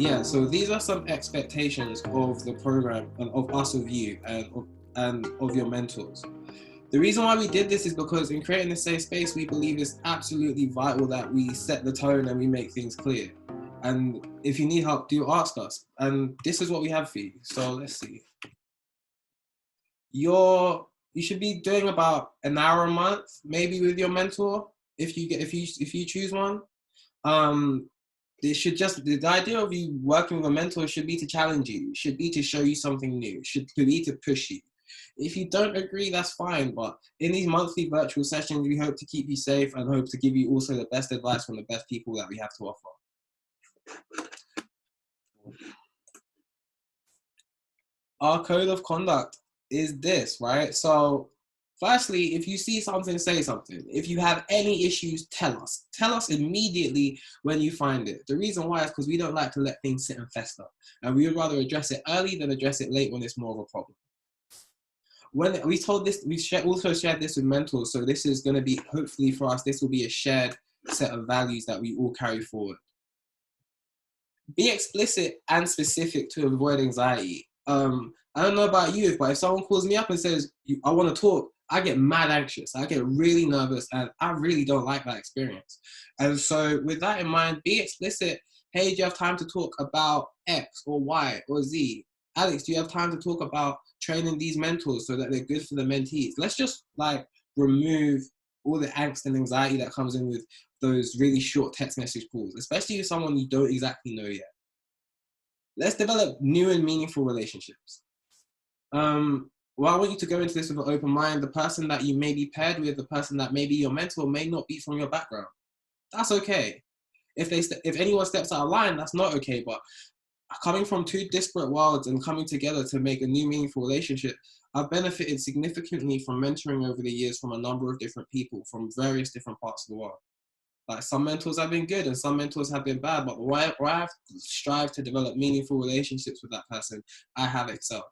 Yeah, so these are some expectations of the program and of us, of you, and of your mentors. The reason why we did this is because in creating a safe space, we believe it's absolutely vital that we set the tone and we make things clear. And if you need help, do ask us. And this is what we have for you. So let's see. You should be doing about an hour a month, maybe with your mentor, if you choose one. Um, It should just, the idea of you working with a mentor should be to challenge you, should be to show you something new, should be to push you. If you don't agree, that's fine. But in these monthly virtual sessions, we hope to keep you safe and hope to give you also the best advice from the best people that we have to offer. Our code of conduct is this, right? So firstly, if you see something, say something. If you have any issues, tell us. Tell us immediately when you find it. The reason why is because we don't like to let things sit and fester. And we would rather address it early than address it late when it's more of a problem. When we told this, also shared this with mentors. So this is going to be, hopefully for us, this will be a shared set of values that we all carry forward. Be explicit and specific to avoid anxiety. I don't know about you, but if someone calls me up and says, I want to talk, I get mad anxious. I get really nervous and I really don't like that experience. And so with that in mind, be explicit. Hey, do you have time to talk about X or Y or Z? Alex, do you have time to talk about training these mentors so that they're good for the mentees? Let's just like remove all the angst and anxiety that comes in with those really short text message calls, especially with someone you don't exactly know yet. Let's develop new and meaningful relationships. Well, I want you to go into this with an open mind. The person that you may be paired with, the person that may be your mentor, may not be from your background. That's okay. If anyone steps out of line, that's not okay. But coming from two disparate worlds and coming together to make a new meaningful relationship, I've benefited significantly from mentoring over the years from a number of different people from various different parts of the world. Like some mentors have been good and some mentors have been bad, but where I've strived to develop meaningful relationships with that person, I have excelled.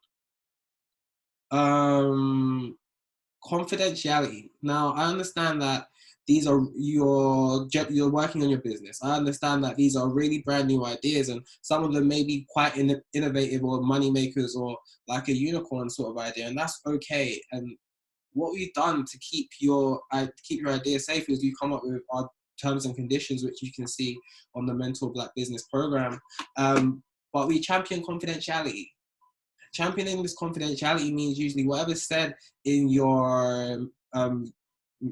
Confidentiality. Now, I understand that these are you're working on your business. I understand that these are really brand new ideas, and some of them may be quite innovative or money makers or like a unicorn sort of idea, and that's okay. And what we've done to keep your idea safe is we come up with our terms and conditions, which you can see on the Mentor Black Business Program. But we champion confidentiality. Championing this confidentiality means usually whatever's said in your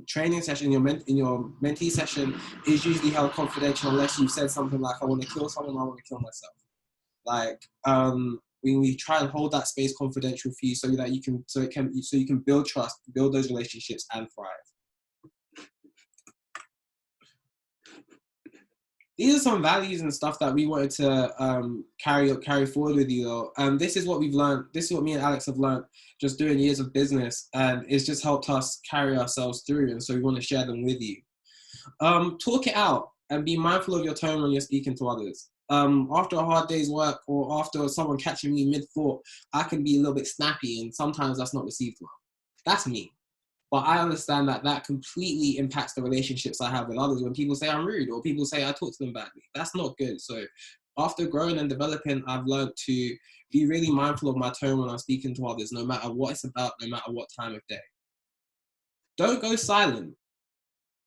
training session, in your mentee session, is usually held confidential unless you've said something like, I want to kill someone, I want to kill myself. Like, we try and hold that space confidential for you so that you can build trust, build those relationships, and thrive. These are some values and stuff that we wanted to carry forward with you. This is what we've learned. This is what me and Alex have learned just doing years of business, and it's just helped us carry ourselves through. And so we want to share them with you. Talk it out and be mindful of your tone when you're speaking to others. After a hard day's work or after someone catching me mid-thought, I can be a little bit snappy, and sometimes that's not received well. That's me. But I understand that that completely impacts the relationships I have with others when people say I'm rude or people say I talk to them badly. That's not good. So after growing and developing, I've learned to be really mindful of my tone when I'm speaking to others, no matter what it's about, no matter what time of day. Don't go silent.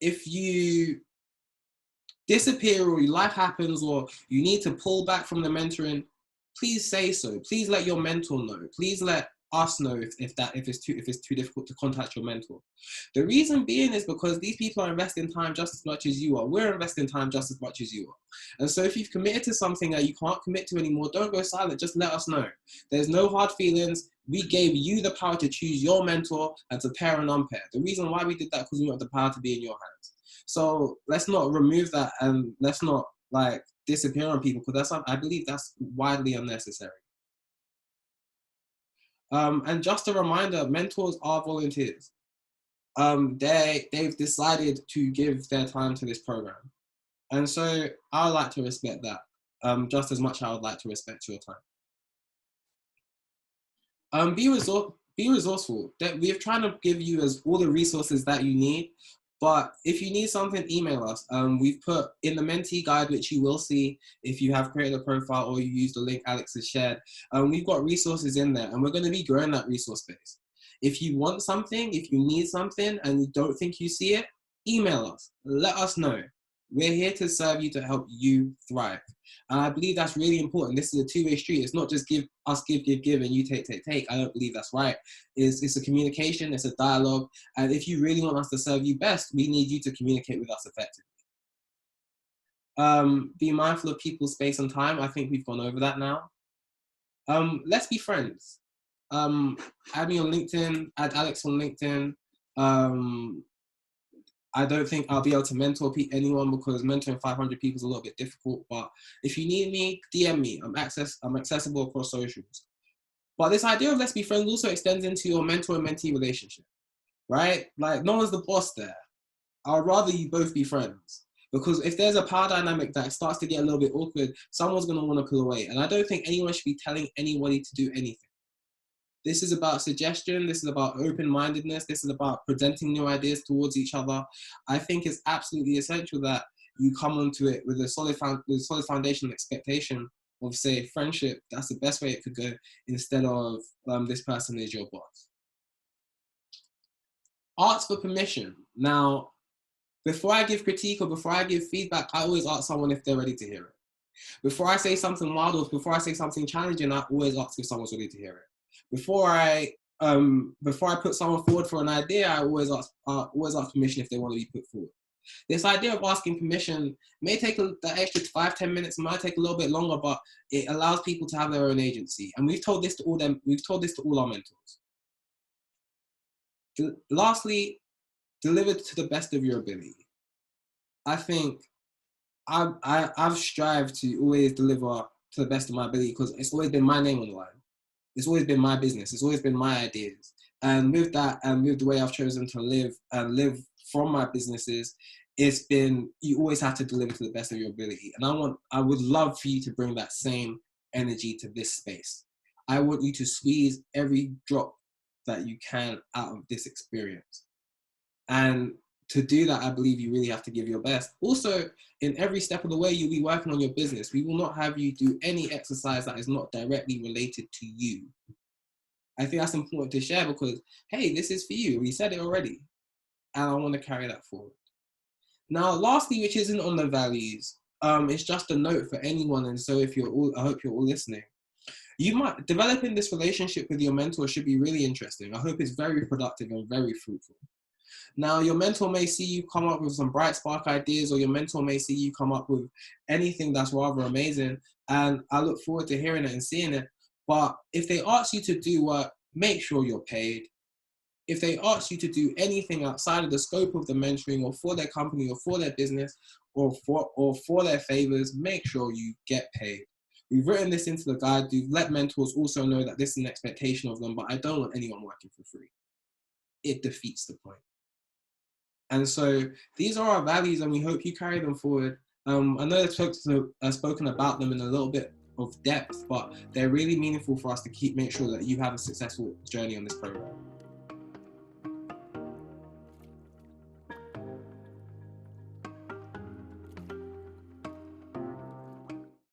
If you disappear or your life happens or you need to pull back from the mentoring, please say so. Please let your mentor know. Please let us know if it's too difficult to contact your mentor. The reason being is because these people are investing time just as much as you are. We're investing time just as much as you are. And so if you've committed to something that you can't commit to anymore, don't go silent. Just let us know. There's no hard feelings. We gave you the power to choose your mentor and to pair and unpair. The reason why we did that because we want the power to be in your hands. So let's not remove that and let's not like disappear on people because I believe that's widely unnecessary. And just a reminder, mentors are volunteers. They've decided to give their time to this program. And so I would like to respect that just as much as I would like to respect your time. Be resourceful. We're trying to give you all the resources that you need, But if you need something, email us. We've put in the mentee guide, which you will see if you have created a profile or you use the link Alex has shared. We've got resources in there, and we're going to be growing that resource base. If you want something, if you need something and you don't think you see it, email us. Let us know. We're here to serve you, to help you thrive. And I believe that's really important. This is a two-way street. It's not just give, and you take. I don't believe that's right. It's a communication, it's a dialogue. And if you really want us to serve you best, we need you to communicate with us effectively. Be mindful of people's space and time. I think we've gone over that now. Let's be friends. Add me on LinkedIn, add Alex on LinkedIn. I don't think I'll be able to mentor anyone because mentoring 500 people is a little bit difficult. But if you need me, DM me. I'm accessible across socials. But this idea of let's be friends also extends into your mentor and mentee relationship, right? Like, no one's the boss there. I'd rather you both be friends. Because if there's a power dynamic that starts to get a little bit awkward, someone's going to want to pull away. And I don't think anyone should be telling anybody to do anything. This is about suggestion. This is about open-mindedness. This is about presenting new ideas towards each other. I think it's absolutely essential that you come onto it with a solid foundation and expectation of, say, friendship. That's the best way it could go, instead of this person is your boss. Ask for permission. Now, before I give critique or before I give feedback, I always ask someone if they're ready to hear it. Before I say something wild or before I say something challenging, I always ask if someone's ready to hear it. Before I put someone forward for an idea, I always ask permission if they want to be put forward. This idea of asking permission may take the extra 5-10 minutes, it might take a little bit longer, but it allows people to have their own agency. And we've told this to all our mentors. Lastly, deliver to the best of your ability. I think I've strived to always deliver to the best of my ability because it's always been my name on the line. It's always been my business. It's always been my ideas. And with that, and with the way I've chosen to live and live from my businesses, it's been, you always have to deliver to the best of your ability. And I would love for you to bring that same energy to this space. I want you to squeeze every drop that you can out of this experience. And to do that, I believe you really have to give your best. Also, in every step of the way, you'll be working on your business. We will not have you do any exercise that is not directly related to you. I think that's important to share because, hey, this is for you. We said it already. And I want to carry that forward. Now, lastly, which isn't on the values, it's just a note for anyone. And so I hope you're all listening. Developing this relationship with your mentor should be really interesting. I hope it's very productive and very fruitful. Now, your mentor may see you come up with some bright spark ideas, or your mentor may see you come up with anything that's rather amazing. And I look forward to hearing it and seeing it. But if they ask you to do work, make sure you're paid. If they ask you to do anything outside of the scope of the mentoring or for their company or for their business or for their favors, make sure you get paid. We've written this into the guide. We've let mentors also know that this is an expectation of them, but I don't want anyone working for free. It defeats the point. And so these are our values, and we hope you carry them forward. I know I've spoken about them in a little bit of depth, but they're really meaningful for us to make sure that you have a successful journey on this program.